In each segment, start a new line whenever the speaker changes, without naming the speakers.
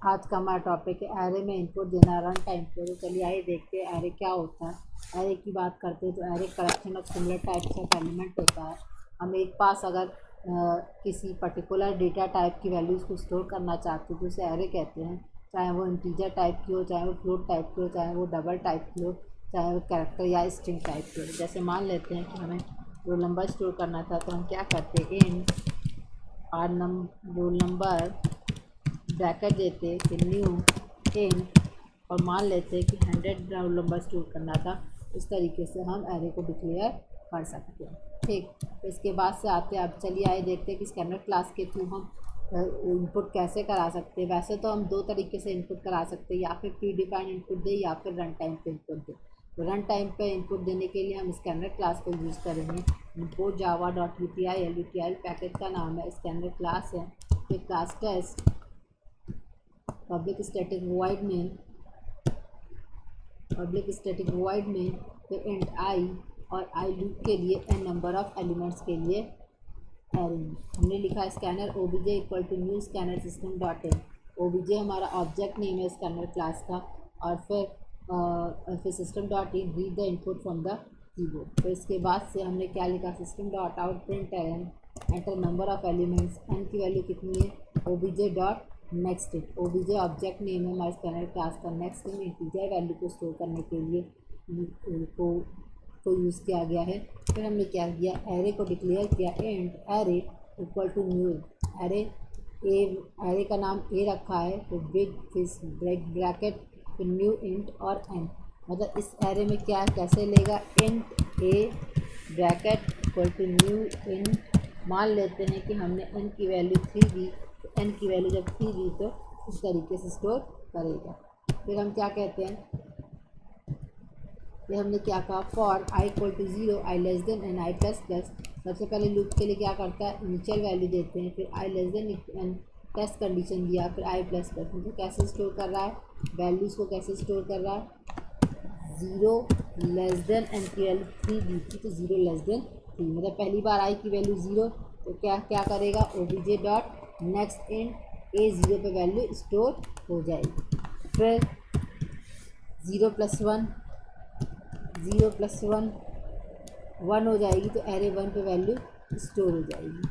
आज का हमारा टॉपिक है एरे में इनपुट देना रन टाइम पे। तो चलिए आइए देखते हैं एरे क्या होता है। एरे की बात करते हैं तो array collection of similar types of element होता है। हम एक पास अगर किसी पर्टिकुलर डेटा टाइप की वैल्यूज़ को स्टोर करना चाहते हैं तो उसे एरे कहते हैं, चाहे वो इंटीजर टाइप की हो, चाहे वो फ्लोट टाइप की हो, चाहे वो डबल टाइप की हो, चाहे वो कैरेक्टर या स्ट्रिंग टाइप की हो। जैसे मान लेते हैं कि हमें रोल नंबर स्टोर करना था तो हम क्या करते हैं, इंट रोल नंबर ब्रैकेट देते कि न्यू इंट और मान लेते कि 100 रोल नंबर स्टोर करना था। इस तरीके से हम एरे को डिक्लेयर कर सकते हैं। ठीक, तो इसके बाद से आते हैं, अब चलिए आए देखते हैं कि स्कैनर क्लास के थ्रू हम इनपुट कैसे करा सकते हैं। वैसे तो हम दो तरीके से इनपुट करा सकते हैं, या फिर प्री डिफाइंड इनपुट दें या फिर रन टाइम पे इनपुट दें। तो रन टाइम पे इनपुट देने के लिए हम स्कैनर क्लास को यूज़ करेंगे। इनपुट java.util util पैकेज का नाम है, स्कैनर क्लास है। फिर class test public static void में फिर इंट आई और आई लूप के लिए एन नंबर ऑफ एलिमेंट्स के लिए एरे में हमने लिखा scanner OBJ equal to new scanner system dot in. OBJ हमारा ऑब्जेक्ट नेम है स्कैनर क्लास का, और फिर system dot in read the input from the keyboard. तो इसके बाद से हमने क्या लिखा, system dot out print enter number of elements, N की वैल्यू कितनी है, OBJ dot next int. OBJ object name है हमारे स्कैनर क्लास का, नेक्स्ट इंट इंटीजर वैल्यू को स्टोर करने के लिए को यूज़ किया गया है। फिर हमने क्या किया, एरे को डिक्लेयर किया, int array equal to new array का नाम ए रखा है तो बिग फिश ब्रैकेट फिर न्यू इंट और एन। मतलब इस एरे में क्या कैसे लेगा, int A bracket equal to new int. मान लेते हैं कि हमने एन की वैल्यू 3 दी, तो एन की वैल्यू जब 3 दी तो इस तरीके से स्टोर करेगा। फिर हम क्या कहते हैं, ये हमने क्या कहा, for I equal to 0 I less than N I plus plus. सबसे पहले लूप के लिए क्या करता है, इनिशियल वैल्यू देते हैं, फिर I less than N test condition दिया, फिर आई प्लस प्लस। मतलब कैसे स्टोर कर रहा है, वैल्यूज़ को कैसे स्टोर कर रहा है, 0 लेस देन एन की वैल्यू 3 दी थी तो 0 लेस देन 3, मतलब पहली बार आई की वैल्यू 0 तो क्या करेगा, ओबीजे डॉट नेक्स्ट इंट ए 0 पे वैल्यू स्टोर हो जाएगी। फिर 0 + 1 1 हो जाएगी तो एरे 1 पे वैल्यू स्टोर हो जाएगी।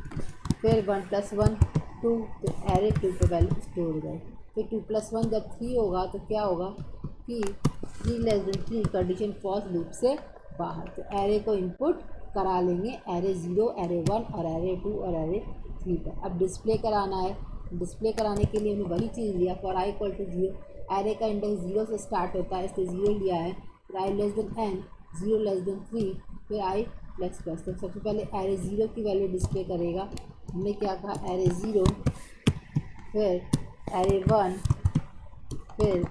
फिर 1 + 1 2 तो एरे 2 पे वैल्यू स्टोर हो जाएगी। फिर 2 + 1 जब 3 होगा तो क्या होगा कि 3 less than 3 condition false loop से बाहर, तो एरे को इनपुट करा लेंगे, एरे 0 एरे 1 और एरे 2 और एरे 3 पर। अब डिस्प्ले कराना है, डिस्प्ले कराने के लिए हमने वही चीज़ लिया, for I equal to 0 array का इंडेक्स 0 से स्टार्ट होता है इसलिए 0 लिया है, फिर I less than N 0 less than 3 फिर आई प्लस प्लस। तो सबसे पहले एरे 0 की वैल्यू डिस्प्ले करेगा। हमने क्या कहा, एरे 0 फिर एरे 1 फिर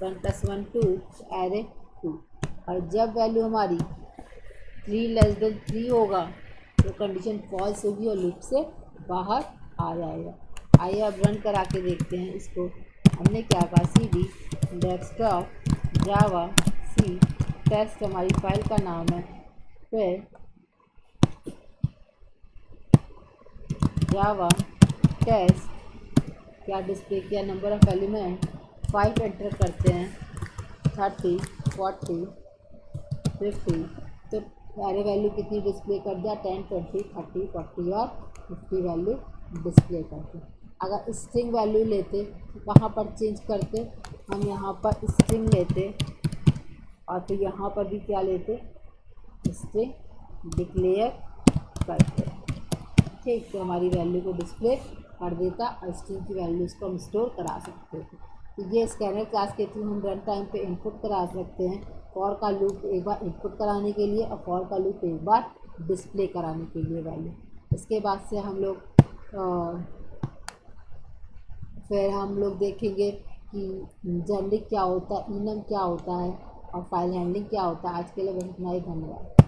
1 + 1 2 एरे 2, और जब वैल्यू हमारी 3 लेस देन 3 होगा तो कंडीशन फॉल्स होगी और लूप से बाहर आ जाएगा। आइए अब रन करा के देखते हैं इसको। हमने क्या कहा, cd डेस्कटॉप जावा सी टेस्ट हमारी फाइल का नाम है, फिर जावा टेस्ट क्या डिस्प्ले किया, नंबर ऑफ एलिमेंट 5 एंटर करते हैं, 30 40 50, तो एरे वैल्यू कितनी डिस्प्ले कर दिया, 10 20 30 40 और 50 वैल्यू डिस्प्ले करते। अगर स्ट्रिंग वैल्यू लेते तो कहाँ पर चेंज करते, हम यहाँ पर स्ट्रिंग लेते और फिर यहाँ पर भी क्या लेते, स्ट्रिंग डिक्लेयर करते। ठीक, तो हमारी वैल्यू को डिस्प्ले कर देता और स्ट्रिंग की वैल्यूज़ को हम स्टोर करा सकते थे। तो ये स्कैनर क्लास के थ्रू हम रन टाइम पे इनपुट करा सकते हैं, फॉर का लूप एक बार इनपुट कराने के लिए और फॉर का लूप एक बार डिस्प्ले कराने के लिए वैल्यू। इसके बाद से हम लोग फिर हम लोग देखेंगे कि जेनरिक क्या होता है, इनम क्या होता है और फाइल हैंडलिंग क्या होता है। आज के लिए बस इतना ही, धन्यवाद।